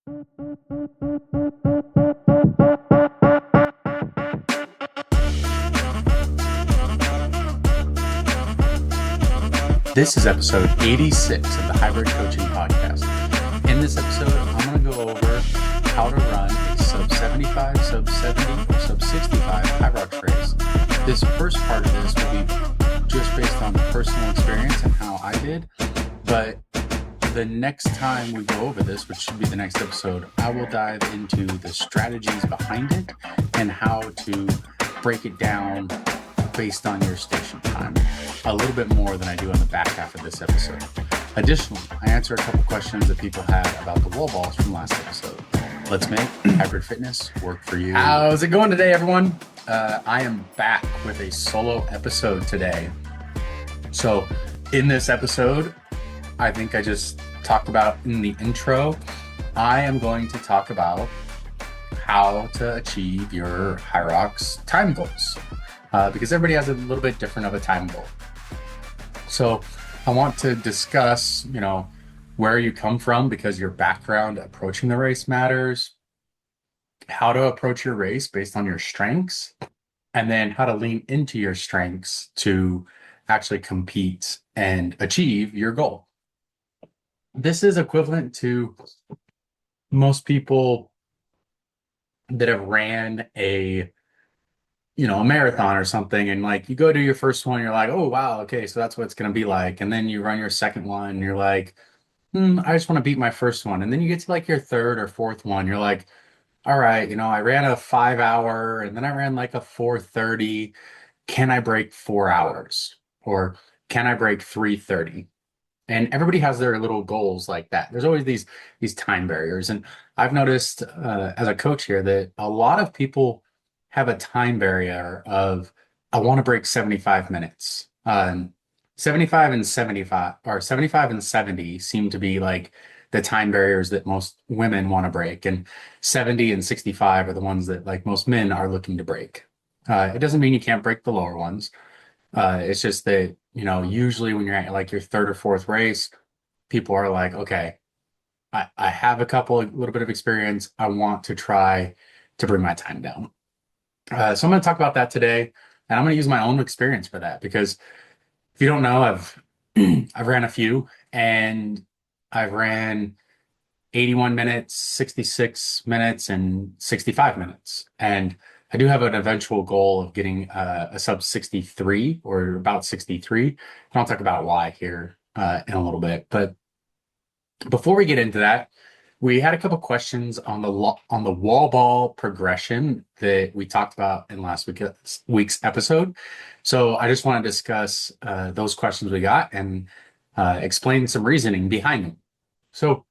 This is episode 86 of the Hybrid Coaching Podcast. In this episode, I'm going to go over how to run a sub 75, sub 70, or sub 65 HYROX race. This first part of this will be just based on personal experience and how I did, but the next time we go over this, which should be the next episode, I will dive into the strategies behind it and how to break it down based on your station time a little bit more than I do on the back half of this episode. Additionally, I answer a couple questions that people had about the wall balls from last episode. Let's make hybrid fitness work for you. How's it going today, everyone? I am back with a solo episode today. So in this episode, I think I just talked about in the intro, I am going to talk about how to achieve your HYROX time goals. Because everybody has a little bit different of a time goal. So I want to discuss, where you come from because your background approaching the race matters, how to approach your race based on your strengths, and then how to lean into your strengths to actually compete and achieve your goal. This is equivalent to most people that have ran a marathon or something, and like you go do your first one, you're like, oh wow, okay, so that's what it's going to be like. And then you run your second one and you're like, I just want to beat my first one. And then you get to like your third or fourth one, you're like, all right, I ran a 5 hour and then I ran like a 4:30. Can I break 4 hours, or can I break 3:30? And everybody has their little goals like that. There's always these time barriers. And I've noticed as a coach here that a lot of people have a time barrier of, I want to break 75 minutes. 75 and 75 or 75 and 70 seem to be like the time barriers that most women want to break. And 70 and 65 are the ones that like most men are looking to break. It doesn't mean you can't break the lower ones. It's just that, usually when you're at like your third or fourth race, people are like, okay, I have a little bit of experience. I want to try to bring my time down. So I'm going to talk about that today, and I'm going to use my own experience for that, because if you don't know, I've ran a few, and I've ran 81 minutes, 66 minutes, and 65 minutes. And I do have an eventual goal of getting a sub 63 or about 63. And I'll talk about why here in a little bit. But before we get into that, we had a couple questions on the wall ball progression that we talked about in last week's episode. So I just want to discuss those questions we got and explain some reasoning behind them. So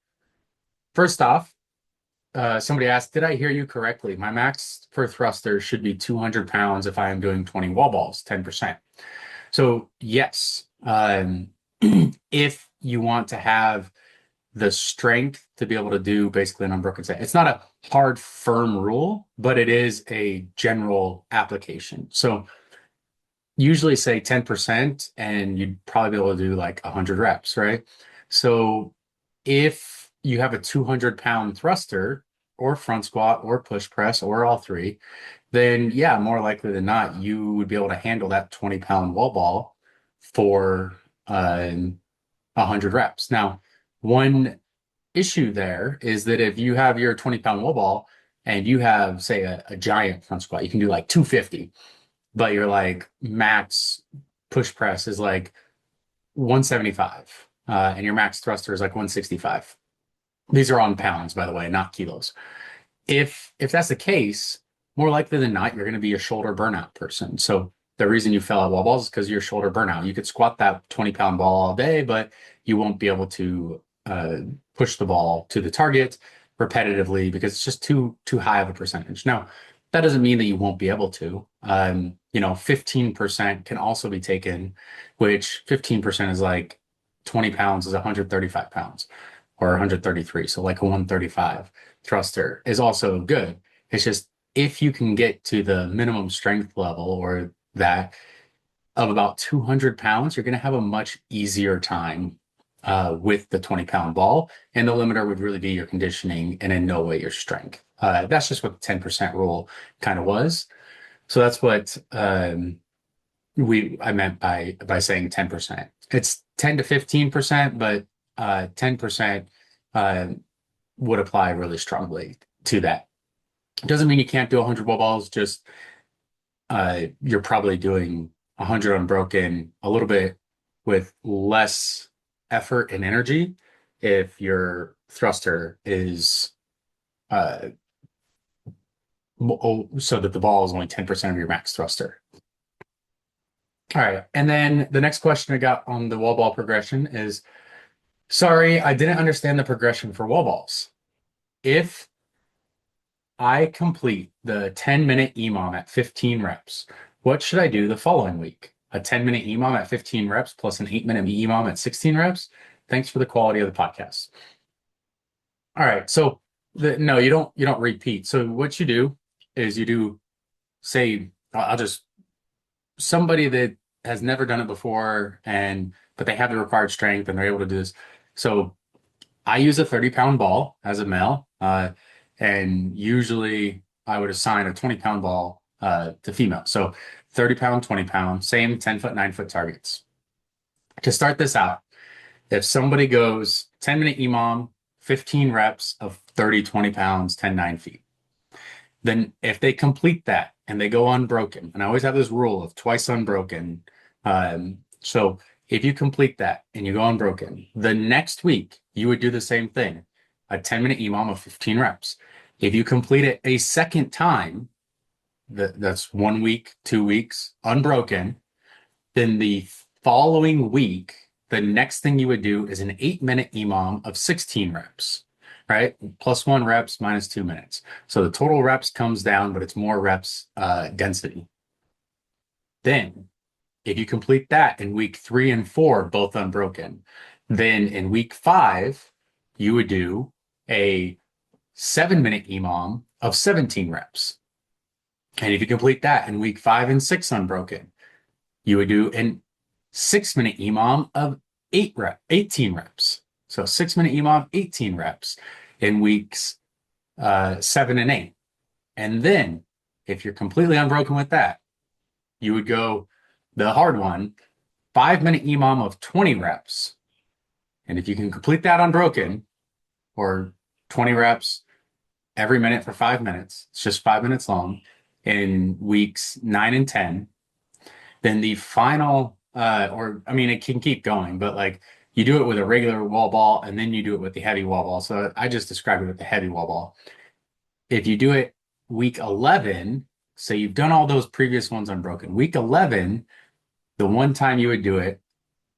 first off, somebody asked, did I hear you correctly? My max for thruster should be 200 pounds if I am doing 20 wall balls, 10%. So yes, if you want to have the strength to be able to do basically an unbroken set. It's not a hard, firm rule, but it is a general application. So usually say 10%, and you'd probably be able to do like 100 reps, right? So if you have a 200-pound thruster or front squat or push press or all three, then yeah, more likely than not, you would be able to handle that 20-pound wall ball for 100 reps. Now, one issue there is that if you have your 20-pound wall ball and you have, say, a giant front squat, you can do like 250, but your like max push press is like 175, and your max thruster is like 165. These are on pounds, by the way, not kilos. If that's the case, more likely than not, you're going to be a shoulder burnout person. So the reason you fell at wall balls is because you're shoulder burnout. You could squat that 20-pound ball all day, but you won't be able to push the ball to the target repetitively because it's just too high of a percentage. Now, that doesn't mean that you won't be able to. 15% can also be taken, which 15% is like 20 pounds is 135 pounds or 133. So like a 135 thruster is also good. It's just if you can get to the minimum strength level or that of about 200 pounds, you're going to have a much easier time with the 20-pound ball. And the limiter would really be your conditioning and in no way your strength. That's just what the 10% rule kind of was. So that's what I meant by saying 10%. It's 10 to 15%, but 10% would apply really strongly to that. It doesn't mean you can't do 100 wall balls, just you're probably doing 100 unbroken a little bit with less effort and energy if your thruster is so that the ball is only 10% of your max thruster. All right. And then the next question I got on the wall ball progression is, sorry, I didn't understand the progression for wall balls. If I complete the 10-minute EMOM at 15 reps, what should I do the following week? A 10-minute EMOM at 15 reps plus an 8-minute EMOM at 16 reps? Thanks for the quality of the podcast. All right. So no, you don't repeat. So what you do is you do, say, somebody that has never done it before but they have the required strength and they're able to do this. So I use a 30-pound ball as a male, and usually I would assign a 20-pound ball to female. So 30-pound, 20-pound, same 10-foot, 9-foot targets. To start this out, if somebody goes 10-minute EMOM, 15 reps of 30, 20 pounds, 10, 9 feet, then if they complete that and they go unbroken, and I always have this rule of twice unbroken. So if you complete that and you go unbroken, the next week you would do the same thing, a 10-minute EMOM of 15 reps. If you complete it a second time, that's 1 week, 2 weeks, unbroken, then the following week, the next thing you would do is an 8-minute EMOM of 16 reps, right? Plus 1 reps, minus 2 minutes. So the total reps comes down, but it's more reps density. Then, if you complete that in week 3 and 4, both unbroken, then in week 5, you would do a 7-minute EMOM of 17 reps. And if you complete that in week 5 and 6 unbroken, you would do an 6-minute EMOM of 18 reps. So 6-minute EMOM, 18 reps in weeks 7 and 8. And then if you're completely unbroken with that, you would go the hard one, 5-minute EMOM of 20 reps. And if you can complete that unbroken, or 20 reps every minute for 5 minutes, it's just 5 minutes long, in weeks 9 and 10, then the final, it can keep going, but like you do it with a regular wall ball and then you do it with the heavy wall ball. So I just described it with the heavy wall ball. If you do it week 11, so you've done all those previous ones unbroken. Week 11, the one time you would do it,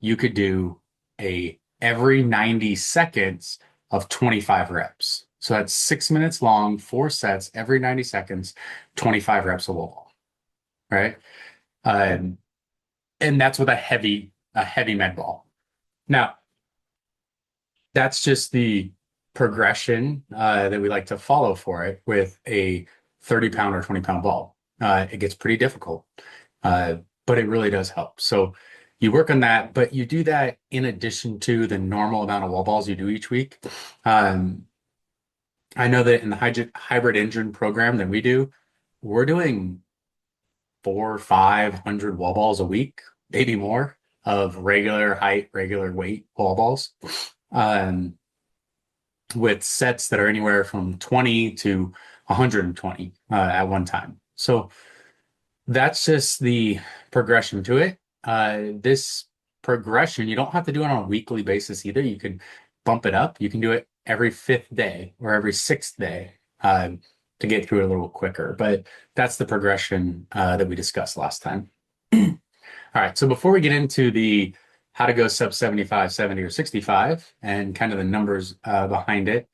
you could do every 90 seconds of 25 reps. So that's 6 minutes long, 4 sets, every 90 seconds, 25 reps of wall ball, right? And that's with a heavy med ball. Now, that's just the progression that we like to follow for it with a 30-pound or 20-pound ball. It gets pretty difficult, but it really does help. So you work on that, but you do that in addition to the normal amount of wall balls you do each week. I know that in the hybrid engine program that we do, we're doing 400 or 500 wall balls a week, maybe more, of regular height, regular weight wall balls, with sets that are anywhere from 20 to 120 at one time. So that's just the progression to it. This progression, you don't have to do it on a weekly basis either. You can bump it up. You can do it every 5th day or every 6th day to get through it a little quicker. But that's the progression that we discussed last time. All right, so before we get into the how to go sub 75, 70, or 65 and kind of the numbers behind it,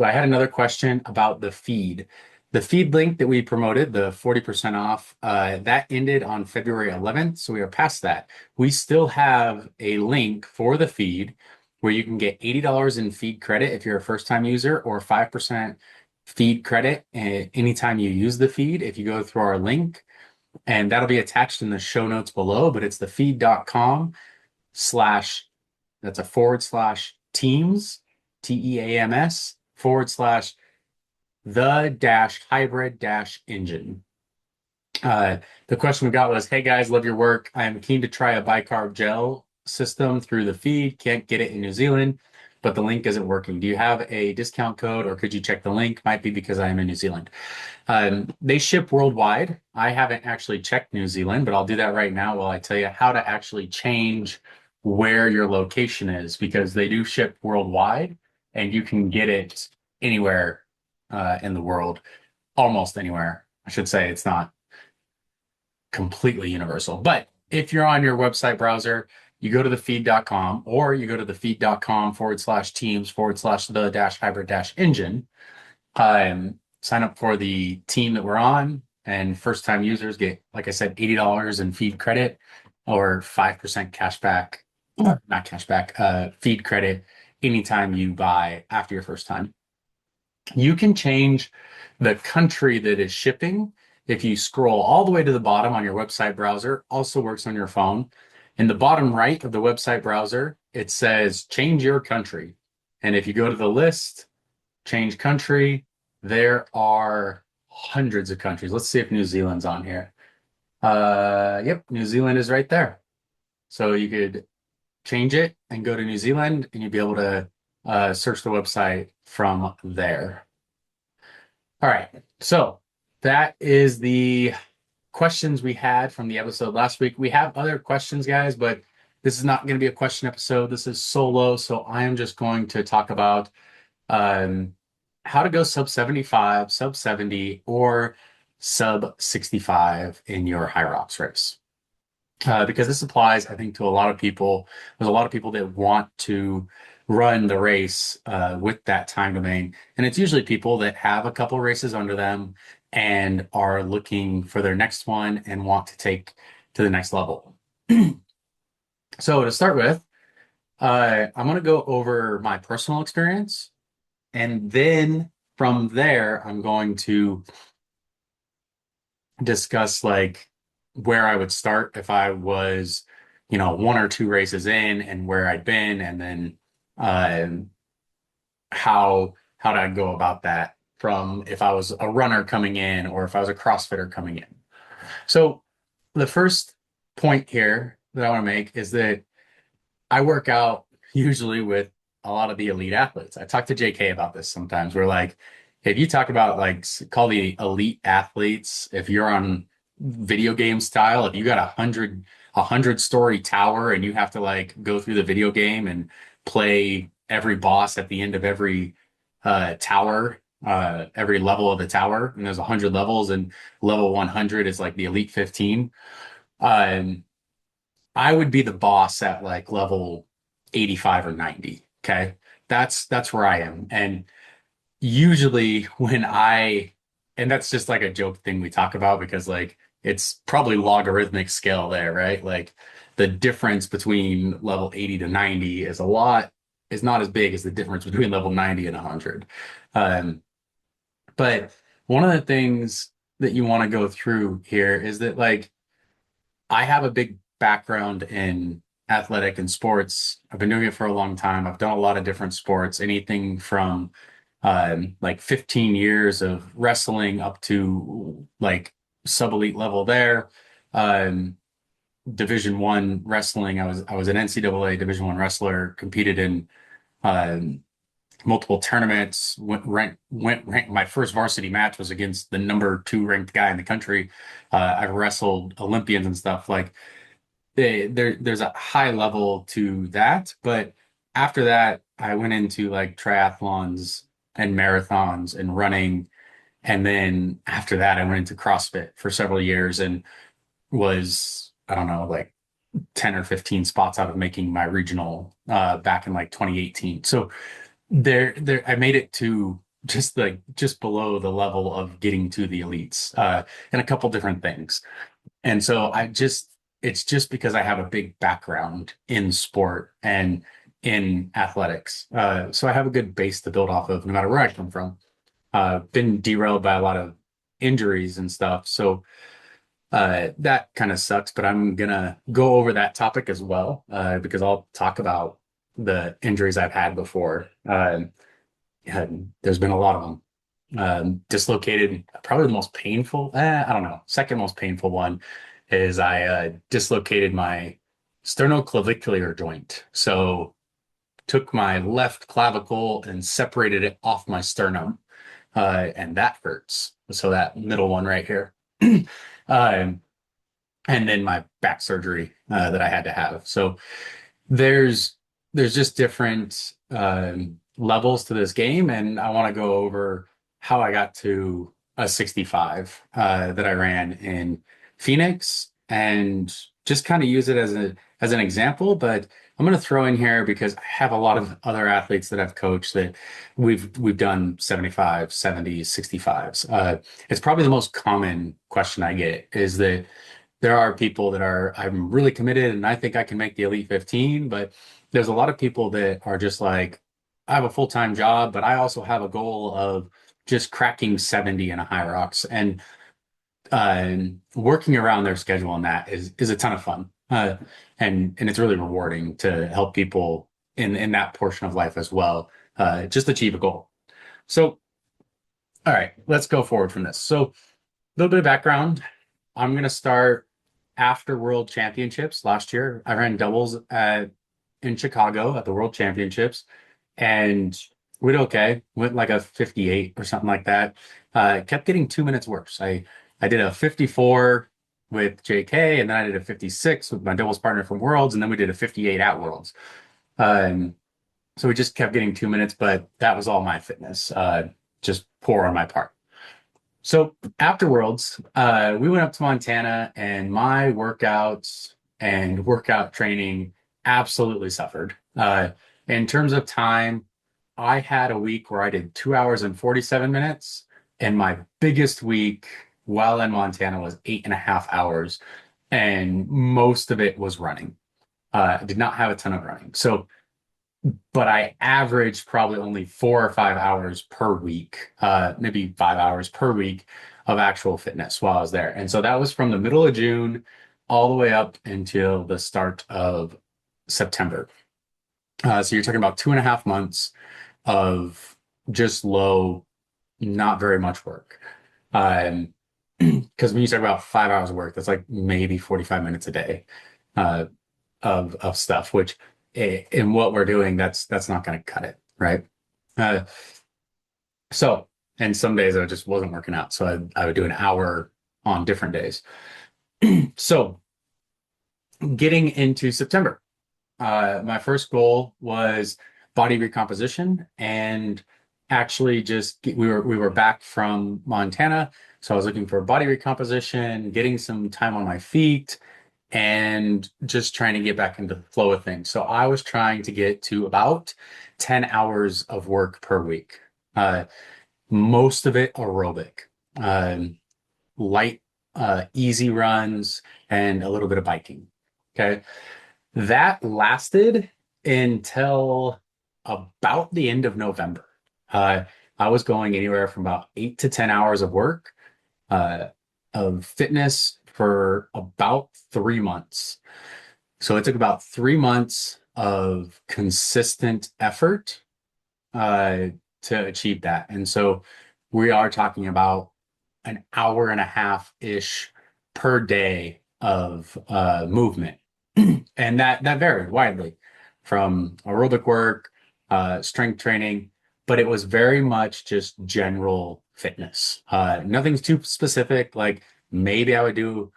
I had another question about the feed. The feed link that we promoted, the 40% off, that ended on February 11th, so we are past that. We still have a link for the feed where you can get $80 in feed credit if you're a first-time user, or 5% feed credit anytime you use the feed if you go through our link. And that'll be attached in the show notes below, but it's thefeed.com/HYROX. That's a / teams, TEAMS / the dash hybrid dash engine. The question we got was, hey guys, love your work. I'm keen to try a bicarb gel system through TheFeed. Can't get it in New Zealand, but the link isn't working. Do you have a discount code or could you check the link? Might be because I am in New Zealand. They ship worldwide. I haven't actually checked New Zealand, but I'll do that right now while I tell you how to actually change where your location is because they do ship worldwide and you can get it anywhere in the world, almost anywhere. I should say it's not completely universal. But if you're on your website browser, you go to thefeed.com or you go to thefeed.com / teams / the dash hybrid dash engine. Sign up for the team that we're on, and first time users get, like I said, $80 in feed credit or 5% cash back, not cash back, feed credit anytime you buy after your first time. You can change the country that is shipping. If you scroll all the way to the bottom on your website browser, also works on your phone. In the bottom right of the website browser, it says change your country. And if you go to the list, change country, there are hundreds of countries. Let's see if New Zealand's on here. Yep, New Zealand is right there. So you could change it and go to New Zealand and you'd be able to search the website from there. All right, so that is the questions we had from the episode last week. We have other questions, guys, but this is not going to be a question episode. This is solo, so I am just going to talk about how to go sub 75, sub 70, or sub 65 in your HYROX race. Because this applies, I think, to a lot of people. There's a lot of people that want to run the race with that time domain. And it's usually people that have a couple races under them and are looking for their next one and want to take to the next level. So to start with, I'm going to go over my personal experience. And then from there, I'm going to discuss like where I would start if I was, 1 or 2 races in and where I'd been, and then how did I go about that from if I was a runner coming in or if I was a CrossFitter coming in. So the first point here that I want to make is that I work out usually with a lot of the elite athletes. I talk to JK about this sometimes. We're like, if you talk about call the elite athletes, if you're on video game style, if you got a 100-story tower and you have to go through the video game and play every boss at the end of every tower, every level of the tower, and there's 100 levels, and level 100 is like the elite 15. I would be the boss at level 85 or 90. Okay. That's where I am. And usually and that's just like a joke thing we talk about because it's probably logarithmic scale there, right? The difference between level 80 to 90 is not as big as the difference between level 90 and 100. But one of the things that you want to go through here is that I have a big background in athletic and sports. I've been doing it for a long time. I've done a lot of different sports, anything from 15 years of wrestling up to sub-elite level there. Division I wrestling. I was an NCAA Division I wrestler, competed in multiple tournaments, went ranked. My first varsity match was against the number 2 ranked guy in the country. I've wrestled Olympians and stuff. There's a high level to that, but after that, I went into triathlons and marathons and running, and then after that, I went into CrossFit for several years and was, I don't know, 10 or 15 spots out of making my regional back in 2018. So I made it to just below the level of getting to the elites and a couple different things. And so it's just because I have a big background in sport and in athletics. So I have a good base to build off of no matter where I come from. Been derailed by a lot of injuries and stuff. So that kind of sucks, but I'm going to go over that topic as well because I'll talk about the injuries I've had before. There's been a lot of them. Dislocated, probably the most painful, I don't know, second most painful one is I dislocated my sternoclavicular joint. So took my left clavicle and separated it off my sternum. And that hurts. So that middle one right here. um, and then my back surgery that I had to have. So there's there's just different levels to this game, and I want to go over how I got to a 65 that I ran in Phoenix, and just kind of use it as an example. But I'm going to throw in here because I have a lot of other athletes that I've coached that we've done 75, 70s, 65s. It's probably the most common question I get is that there are people that are, I'm really committed and I think I can make the Elite 15, but there's a lot of people that are just like, I have a full-time job, but I also have a goal of just cracking 70 in a HYROX, and working around their schedule on that is a ton of fun. And it's really rewarding to help people in that portion of life as well, just achieve a goal. So, all right, let's go forward from this. So, a little bit of background. I'm going to start after World Championships last year. I ran doubles in Chicago at the World Championships, and we did okay. Went like a 58 or something like that. Kept getting 2 minutes worse. I did a 54 with JK, and then I did a 56 with my doubles partner from Worlds, and then we did a 58 at Worlds. Um, so we just kept getting 2 minutes, but that was all my fitness, just poor on my part. So after Worlds, we went up to Montana, and my workouts and workout training absolutely suffered. In terms of time, I had a week where I did 2 hours and 47 minutes, and my biggest week while in Montana was 8.5 hours, and most of it was running. I did not have a ton of running. So but I averaged probably only 4 or 5 hours per week, maybe 5 hours per week of actual fitness while I was there. And so that was from the middle of June all the way up until the start of September. So you're talking about 2.5 months of just low, not very much work. Because when you talk about 5 hours of work, that's like maybe 45 minutes a day. Of stuff, which in what we're doing, that's not going to cut it, right? Uh, so, and some days I just wasn't working out, so I would do an hour on different days. So, getting into September, my first goal was body recomposition, and actually we were back from Montana, so I was looking for body recomposition, getting some time on my feet, and just trying to get back into the flow of things. So I was trying to get to about 10 hours of work per week. Most of it aerobic, light, easy runs, and a little bit of biking. Okay. That lasted until about the end of November. I was going anywhere from about 8 to 10 hours of work, of fitness for about 3 months. So it took about 3 months of consistent effort to achieve that. And so we are talking about an hour and a half ish per day of movement. And that varied widely from aerobic work, strength training, but it was very much just general fitness. Nothing's too specific. Like maybe I would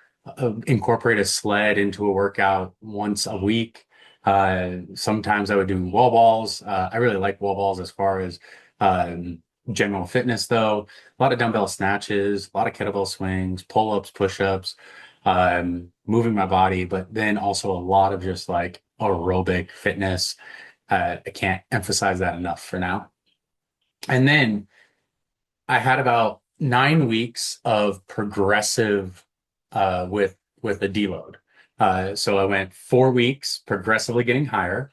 incorporate a sled into a workout once a week. Sometimes I would do wall balls. I really like wall balls as far as general fitness, though. A lot of dumbbell snatches, a lot of kettlebell swings, pull-ups, push-ups, moving my body, but then also a lot of just like aerobic fitness. I can't emphasize that enough for now. And then I had about 9 weeks of progressive with a deload. So I went 4 weeks progressively getting higher.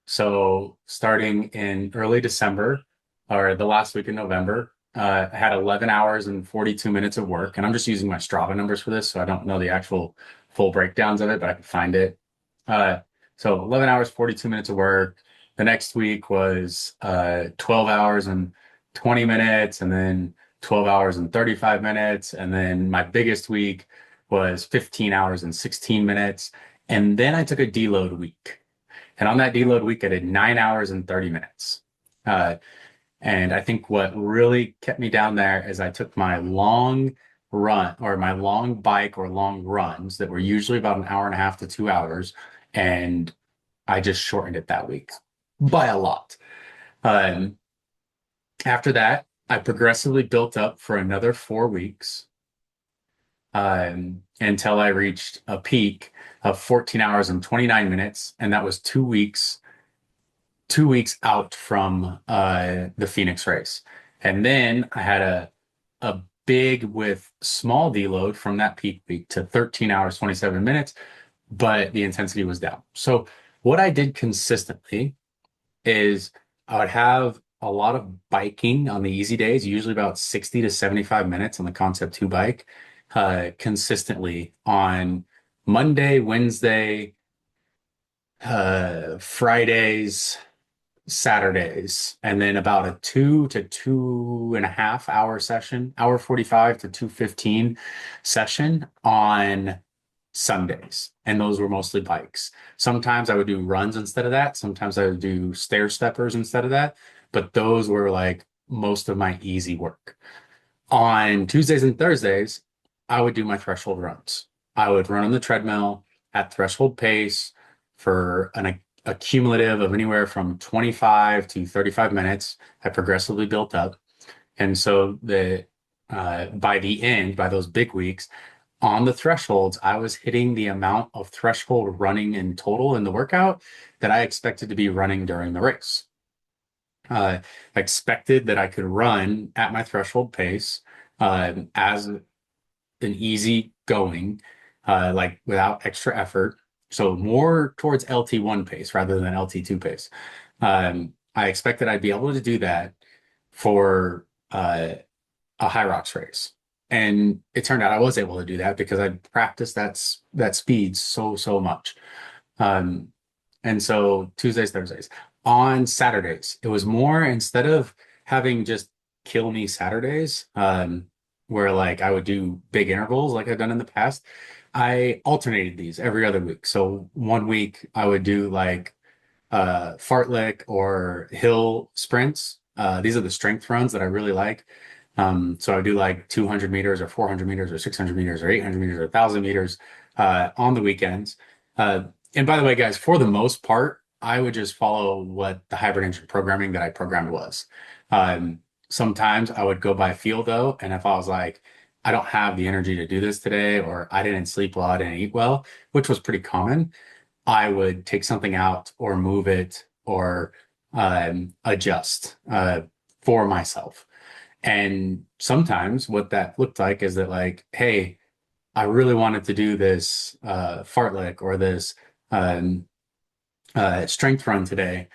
So starting in early December or the last week in November, I had 11 hours and 42 minutes of work. And I'm just using my Strava numbers for this, so I don't know the actual full breakdowns of it, but I can find it. So 11 hours, 42 minutes of work. The next week was 12 hours and 20 minutes, and then 12 hours and 35 minutes. And then my biggest week was 15 hours and 16 minutes. And then I took a deload week. And on that deload week, I did 9 hours and 30 minutes. Uh, and I think what really kept me down there is I took my long run or my long bike or long runs that were usually about an hour and a half to 2 hours, and I just shortened it that week by a lot. Um, After that, I progressively built up for another 4 weeks until I reached a peak of 14 hours and 29 minutes. And that was 2 weeks out from the Phoenix race. And then I had a big with small deload from that peak week to 13 hours, 27 minutes, but the intensity was down. So what I did consistently is I would have a lot of biking on the easy days, usually about 60 to 75 minutes on the Concept 2 bike, consistently on Monday, Wednesday, Fridays, Saturdays, and then about a 2 to 2.5 hour session, hour 45 to 2:15 session on Sundays. And those were mostly bikes. Sometimes I would do runs instead of that. Sometimes I would do stair steppers instead of that. But those were like most of my easy work. On Tuesdays and Thursdays, I would do my threshold runs. I would run on the treadmill at threshold pace for a cumulative of anywhere from 25 to 35 minutes. I progressively built up. And so by the end, by those big weeks, on the thresholds, I was hitting the amount of threshold running in total in the workout that I expected to be running during the race. I expected that I could run at my threshold pace as an easy going, like without extra effort. So more towards LT1 pace rather than LT2 pace. I expected I'd be able to do that for a HYROX race. And it turned out I was able to do that because I practiced that speed so much. Um, and so Tuesdays, Thursdays. On Saturdays, it was more instead of having just kill me Saturdays, where like I would do big intervals like I've done in the past, I alternated these every other week. So one week I would do like fartlek or hill sprints. These are the strength runs that I really like. So I do like 200 meters or 400 meters or 600 meters or 800 meters or 1,000 meters on the weekends. And by the way, guys, for the most part, I would just follow what the hybrid engine programming that I programmed was. Sometimes I would go by feel though, and if I was like, I don't have the energy to do this today, or I didn't sleep well, I didn't eat well, which was pretty common, I would take something out or move it or adjust for myself. And sometimes what that looked like is that like, hey, I really wanted to do this fartlek or this um, strength run today,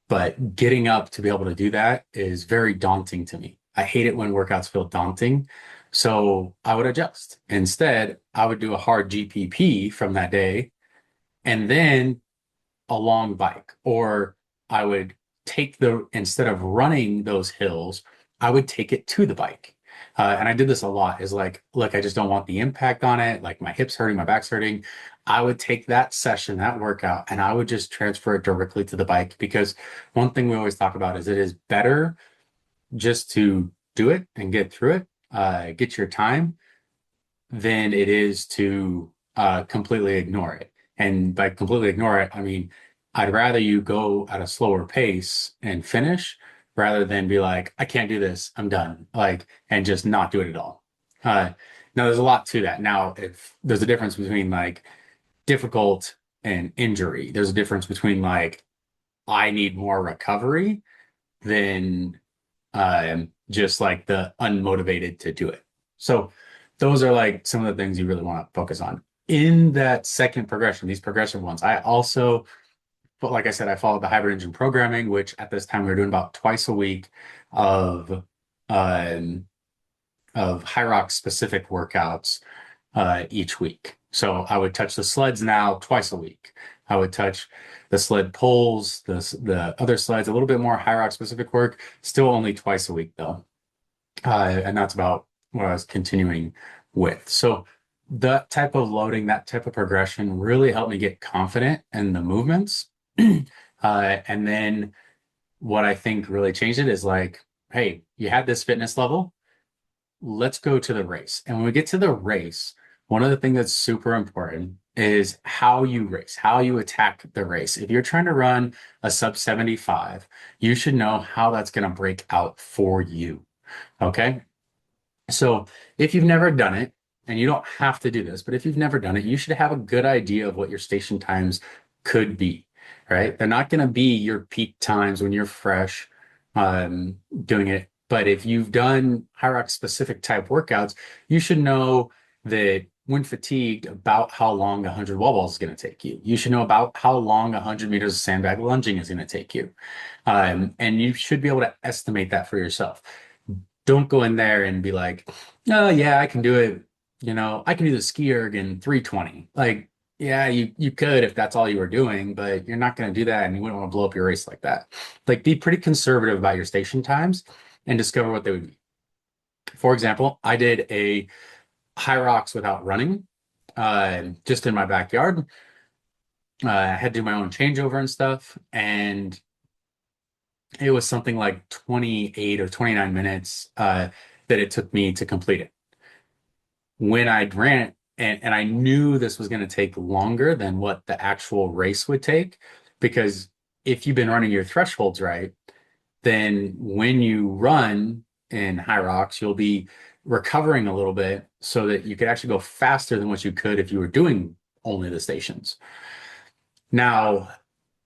but getting up to be able to do that is very daunting to me. I hate it when workouts feel daunting. So I would adjust. Instead, I would do a hard GPP from that day and then a long bike, or I would instead of running those hills, I would take it to the bike. And I did this a lot is like, look, I just don't want the impact on it. Like my hips hurting, my back's hurting. I would take that session, that workout, and I would just transfer it directly to the bike because one thing we always talk about is it is better just to do it and get through it, get your time than it is to completely ignore it. And by completely ignore it, I mean, I'd rather you go at a slower pace and finish rather than be like, I can't do this, I'm done, like, and just not do it at all. Now, there's a lot to that. Now, if there's a difference between like difficult and injury, there's a difference between like, I need more recovery than just like the unmotivated to do it. So those are like some of the things you really want to focus on. In that second progression, these progressive ones, I also, but like I said, I followed the hybrid engine programming, which at this time we were doing about twice a week of um, of HYROX specific workouts each week. So I would touch the sleds now twice a week. I would touch the sled pulls, the other sleds, a little bit more HYROX specific work, still only twice a week though. And that's about what I was continuing with. So that type of loading, that type of progression really helped me get confident in the movements. And then what I think really changed it is like, hey, you had this fitness level, let's go to the race. And when we get to the race, one of the things that's super important is how you race, how you attack the race. If you're trying to run a sub 75, you should know how that's going to break out for you. Okay. So if you've never done it, and you don't have to do this, but if you've never done it, you should have a good idea of what your station times could be, right? They're not going to be your peak times when you're fresh doing it. But if you've done HYROX specific type workouts, you should know that when fatigued, about how long 100 wall balls is going to take you. You should know about how long 100 meters of sandbag lunging is going to take you. And you should be able to estimate that for yourself. Don't go in there and be like, oh yeah, I can do it. I can do the ski erg in 320. Like, yeah, you could if that's all you were doing, but you're not going to do that, and you wouldn't want to blow up your race like that. Like, be pretty conservative about your station times and discover what they would be. For example, I did a HYROX without running, just in my backyard. I had to do my own changeover and stuff, and it was something like 28 or 29 minutes that it took me to complete it. When I ran it, and I knew this was going to take longer than what the actual race would take, because if you've been running your thresholds right, then when you run in HYROX, you'll be recovering a little bit so that you could actually go faster than what you could if you were doing only the stations. Now,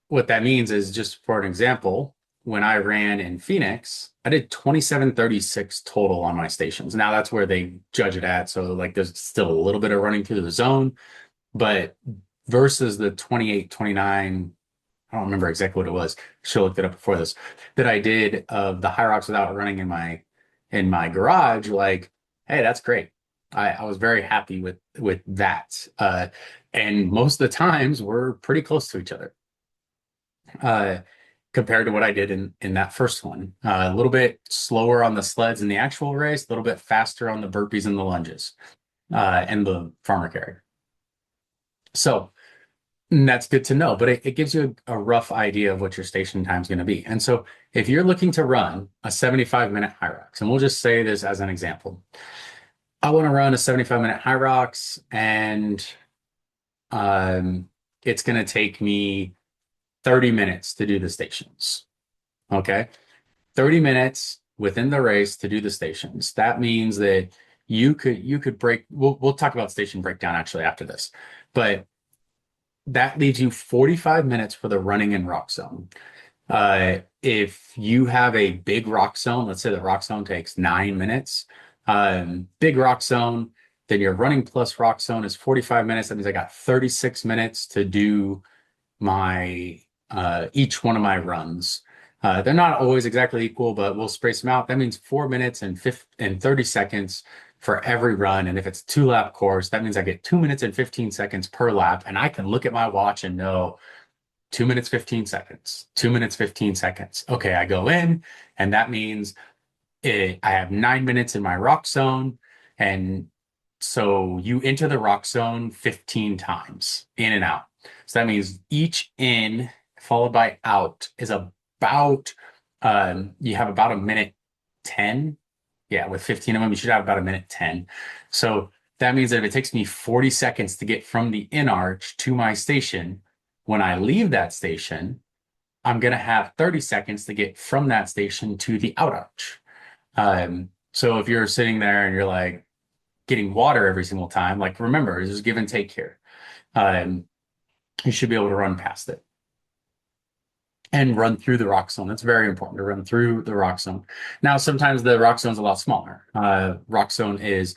what that means is, just for an example, when I ran in Phoenix, I did 27:36 total on my stations. Now that's where they judge it at. So like there's still a little bit of running through the zone, but versus the 28:29, I don't remember exactly what it was. Should have looked it up before this, that I did of the HYROX without running in my garage. Like, hey, that's great. I was very happy with that. And most of the times we're pretty close to each other. Compared to what I did in that first one. A little bit slower on the sleds in the actual race, a little bit faster on the burpees and the lunges, and the farmer carry. So that's good to know, but it gives you a rough idea of what your station time is going to be. And so if you're looking to run a 75-minute HYROX, and we'll just say this as an example, I want to run a 75-minute HYROX, and it's going to take me 30 minutes to do the stations. Okay. 30 minutes within the race to do the stations. That means that you could break, we'll talk about station breakdown actually after this, but that leaves you 45 minutes for the running and rock zone. If you have a big rock zone, let's say the rock zone takes 9 minutes, big rock zone, then your running plus rock zone is 45 minutes. That means I got 36 minutes to do my each one of my runs. They're not always exactly equal, but we'll space them out. That means 4 minutes and 30 seconds for every run. And if it's a 2-lap course, that means I get 2 minutes and 15 seconds per lap. And I can look at my watch and know 2 minutes, 15 seconds, 2 minutes, 15 seconds. Okay, I go in, and that means I have 9 minutes in my rock zone. And so you enter the rock zone 15 times in and out. So that means each in followed by out is about, you have about a minute 10. Yeah, with 15 of them, you should have about a minute 10. So that means that if it takes me 40 seconds to get from the in arch to my station, when I leave that station, I'm going to have 30 seconds to get from that station to the out arch. So if you're sitting there and you're like getting water every single time, like remember, there's give and take here. You should be able to run past it and run through the rock zone. That's very important to run through the rock zone. Now, sometimes the rock zone is a lot smaller. Rock zone is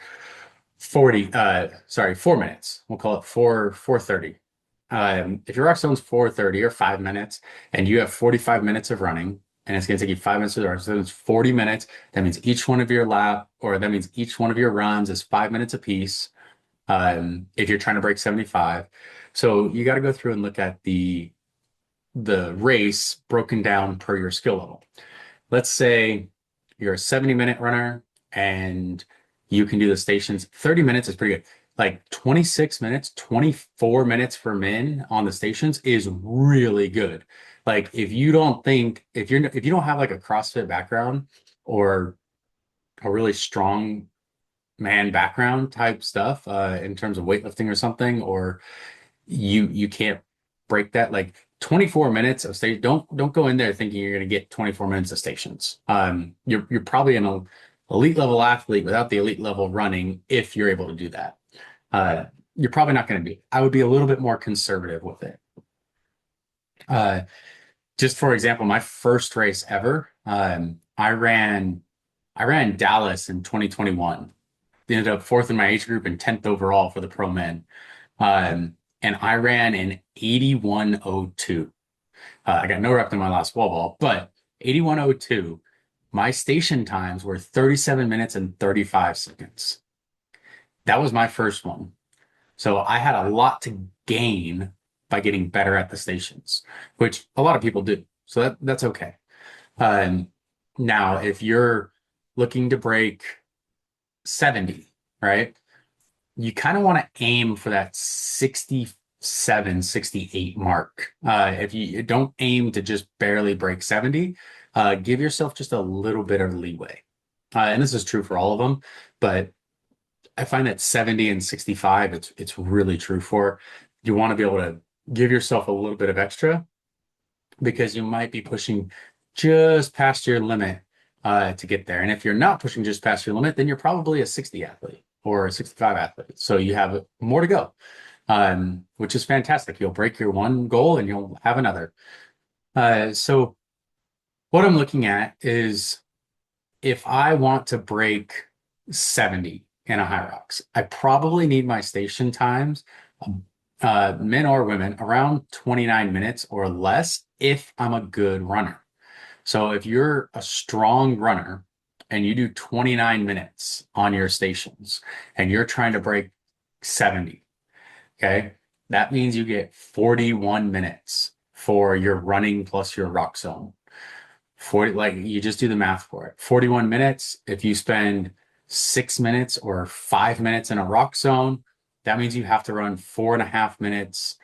4 minutes. We'll call it 4:30. If your rock zone's 4:30 or 5 minutes, and you have 45 minutes of running, and it's going to take you 5 minutes to the rock zone, it's 40 minutes. That means each one of your runs is 5 minutes apiece. If you're trying to break 75, So you got to go through and look at the race broken down per your skill level. Let's say you're a 70-minute runner and you can do the stations. 30 minutes is pretty good. Like 26 minutes, 24 minutes for men on the stations is really good. Like if you don't think if you don't have like a CrossFit background or a really strong man background type stuff in terms of weightlifting or something, or you can't break that. Like 24 minutes of stage, don't go in there thinking you're going to get 24 minutes of stations. You're probably an elite level athlete without the elite level running if you're able to do that. Uh, you're probably not going to be. I would be a little bit more conservative with it. Uh, just for example, my first race ever, I ran Dallas in 2021. Ended up fourth in my age group and 10th overall for the pro men. And I ran an 81:02. I got no rep in my last wall ball, but 81:02. My station times were 37 minutes and 35 seconds. That was my first one. So I had a lot to gain by getting better at the stations, which a lot of people do. So that's okay. Um, Now, if you're looking to break 70, right? You kind of want to aim for that 67, 68 mark. If you don't aim to just barely break 70, give yourself just a little bit of leeway. And this is true for all of them, but I find that 70 and 65, it's really true for. You want to be able to give yourself a little bit of extra because you might be pushing just past your limit to get there. And if you're not pushing just past your limit, then you're probably a 60 athlete or a 65 athlete. So you have more to go, which is fantastic. You'll break your one goal and you'll have another. So what I'm looking at is if I want to break 70 in a HYROX, I probably need my station times, men or women, around 29 minutes or less if I'm a good runner. So if you're a strong runner and you do 29 minutes on your stations and you're trying to break 70, okay, that means you get 41 minutes for your running plus your rock zone. 40, like you just do the math for it. 41 minutes, if you spend 6 minutes or 5 minutes in a rock zone, that means you have to run 4.5 minutes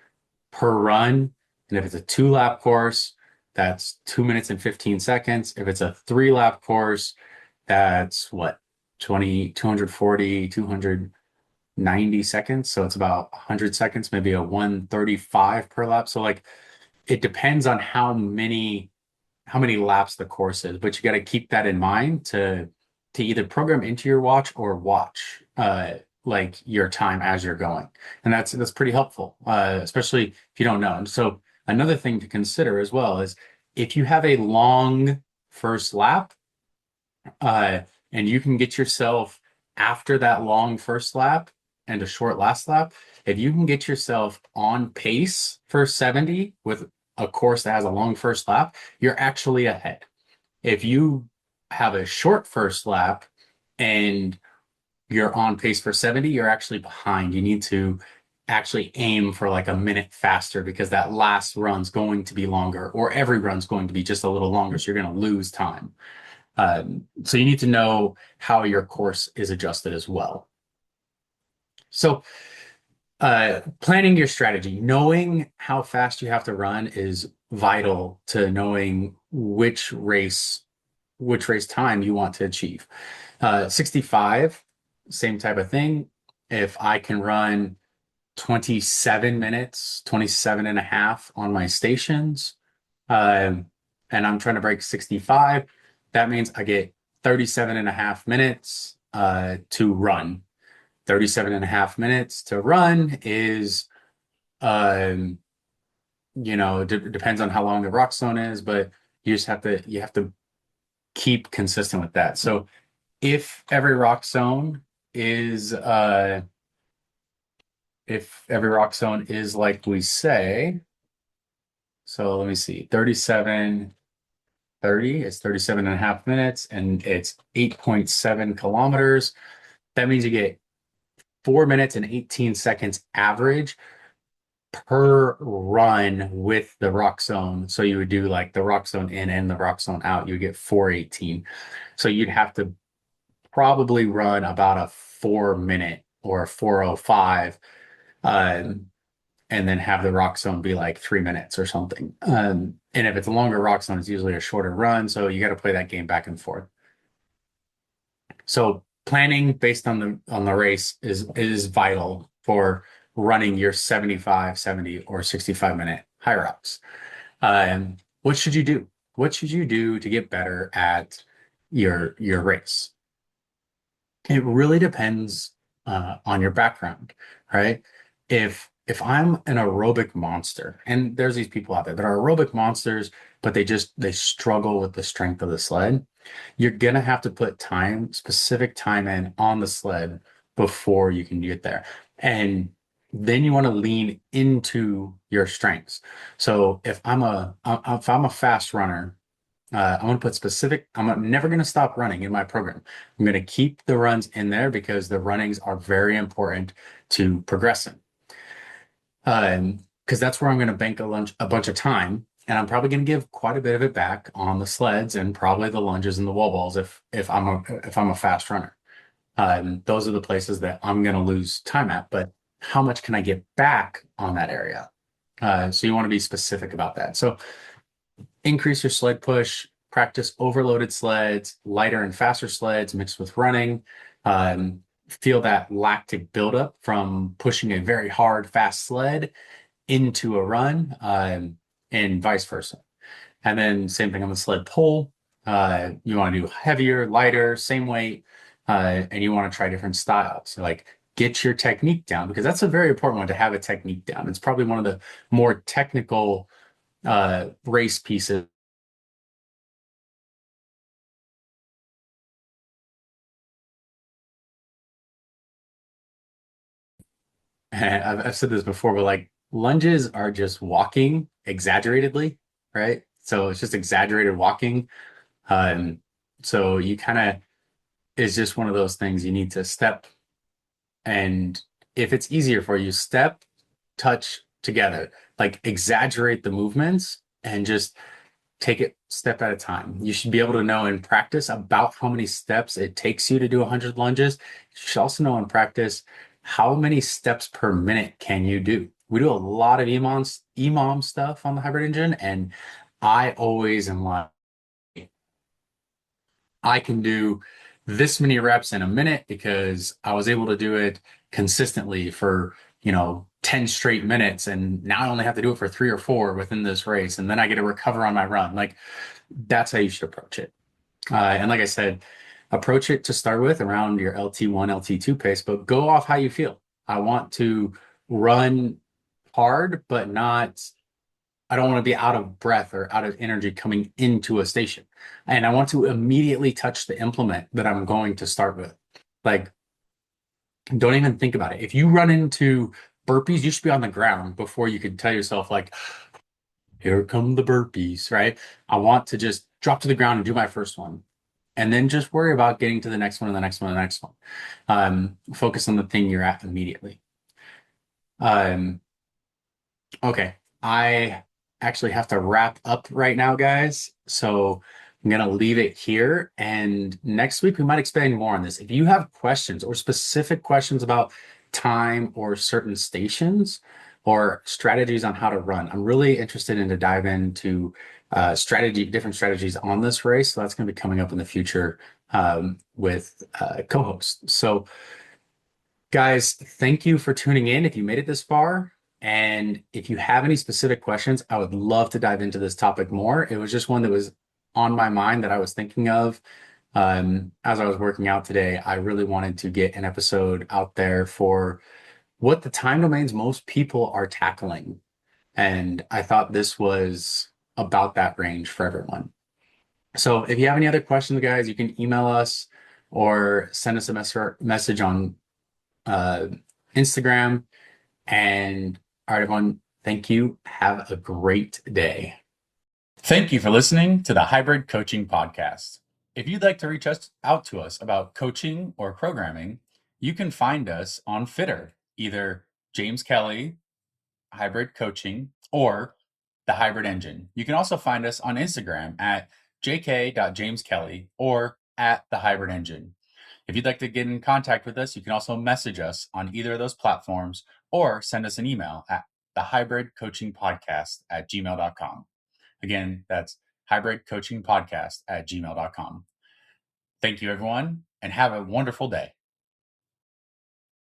per run. And if it's a 2-lap course, that's 2 minutes and 15 seconds. If it's a 3-lap course, that's what, 20, 240, 290 seconds. So it's about 100 seconds, maybe a 135 per lap. So like it depends on how many laps the course is, but you got to keep that in mind to either program into your watch or watch like your time as you're going. And that's pretty helpful, especially if you don't know. And so another thing to consider as well is if you have a long first lap, and you can get yourself after that long first lap and a short last lap, if you can get yourself on pace for 70 with a course that has a long first lap, you're actually ahead. If you have a short first lap and you're on pace for 70, you're actually behind. You need to actually aim for like a minute faster because that last run's going to be longer, or every run's going to be just a little longer. So you're going to lose time. So you need to know how your course is adjusted as well. So planning your strategy, knowing how fast you have to run is vital to knowing which race time you want to achieve. 65, same type of thing. If I can run 27 minutes, 27 and a half on my stations, and I'm trying to break 65, that means I get 37 and a half minutes to run. 37 and a half minutes to run is, depends on how long the rock zone is, but you have to keep consistent with that. So if every rock zone is like we say, so let me see, 37, 30 is 37 and a half minutes and it's 8.7 kilometers. That means you get 4 minutes and 18 seconds average per run with the rock zone. So you would do like the rock zone in and the rock zone out, you would get 418. So you'd have to probably run about a 4 minute or a 405, um, and then have the rock zone be like 3 minutes or something. And if it's a longer rock zone, it's usually a shorter run. So you got to play that game back and forth. So planning based on the race is vital for running your 75, 70, or 65-minute HYROX. What should you do? What should you do to get better at your race? It really depends on your background, right? If I'm an aerobic monster, and there's these people out there that are aerobic monsters, but they struggle with the strength of the sled, you're gonna have to put specific time in on the sled before you can get there. And then you want to lean into your strengths. So if I'm a fast runner, I'm going to put specific, I'm never going to stop running in my program. I'm going to keep the runs in there because the runnings are very important to progressing. Because that's where I'm going to bank a bunch of time, and I'm probably going to give quite a bit of it back on the sleds and probably the lunges and the wall balls if I'm a fast runner. Those are the places that I'm going to lose time at, but how much can I get back on that area? So you want to be specific about that. So increase your sled push, practice overloaded sleds, lighter and faster sleds mixed with running. Feel that lactic buildup from pushing a very hard, fast sled into a run, and vice versa. And then same thing on the sled pull. You want to do heavier, lighter, same weight, and you want to try different styles. So like get your technique down, because that's a very important one, to have a technique down. It's probably one of the more technical race pieces. And I've said this before, but like lunges are just walking exaggeratedly, right? So it's just exaggerated walking. Um, so you kind of, it's just one of those things you need to step. And if it's easier for you, step, touch together, like exaggerate the movements and just take it step at a time. You should be able to know in practice about how many steps it takes you to do 100 lunges. You should also know in practice how many steps per minute can you do. We do a lot of EMOM stuff on the hybrid engine, and I always am like, I can do this many reps in a minute because I was able to do it consistently for, 10 straight minutes. And now I only have to do it for 3 or 4 within this race. And then I get to recover on my run. Like that's how you should approach it. And like I said, approach it to start with around your LT1, LT2 pace, but go off how you feel. I want to run hard, but not, I don't want to be out of breath or out of energy coming into a station. And I want to immediately touch the implement that I'm going to start with. Like, don't even think about it. If you run into burpees, you should be on the ground before you could tell yourself, like, here come the burpees, right? I want to just drop to the ground and do my first one. And then just worry about getting to the next one and the next one and the next one. Focus on the thing you're at immediately. Um, Okay, I actually have to wrap up right now, guys. So I'm gonna leave it here. And next week we might expand more on this. If you have questions or specific questions about time or certain stations or strategies on how to run, I'm really interested in to dive into different strategies on this race. So that's gonna be coming up in the future with co-hosts. So guys, thank you for tuning in if you made it this far. And if you have any specific questions, I would love to dive into this topic more. It was just one that was on my mind that I was thinking of as I was working out today. I really wanted to get an episode out there for what the time domains most people are tackling. And I thought this was about that range for everyone. So if you have any other questions, guys, you can email us or send us a message on uh, Instagram. And all right, everyone, thank you. Have a great day. Thank you for listening to the Hybrid Coaching Podcast. If you'd like to reach out to us about coaching or programming, you can find us on Fitter, either James Kelly Hybrid Coaching or The Hybrid Engine. You can also find us on Instagram at jk.jameskelly or at The Hybrid Engine. If you'd like to get in contact with us, you can also message us on either of those platforms or send us an email at thehybridcoachingpodcast@gmail.com. Again, that's hybridcoachingpodcast@gmail.com. Thank you, everyone, and have a wonderful day.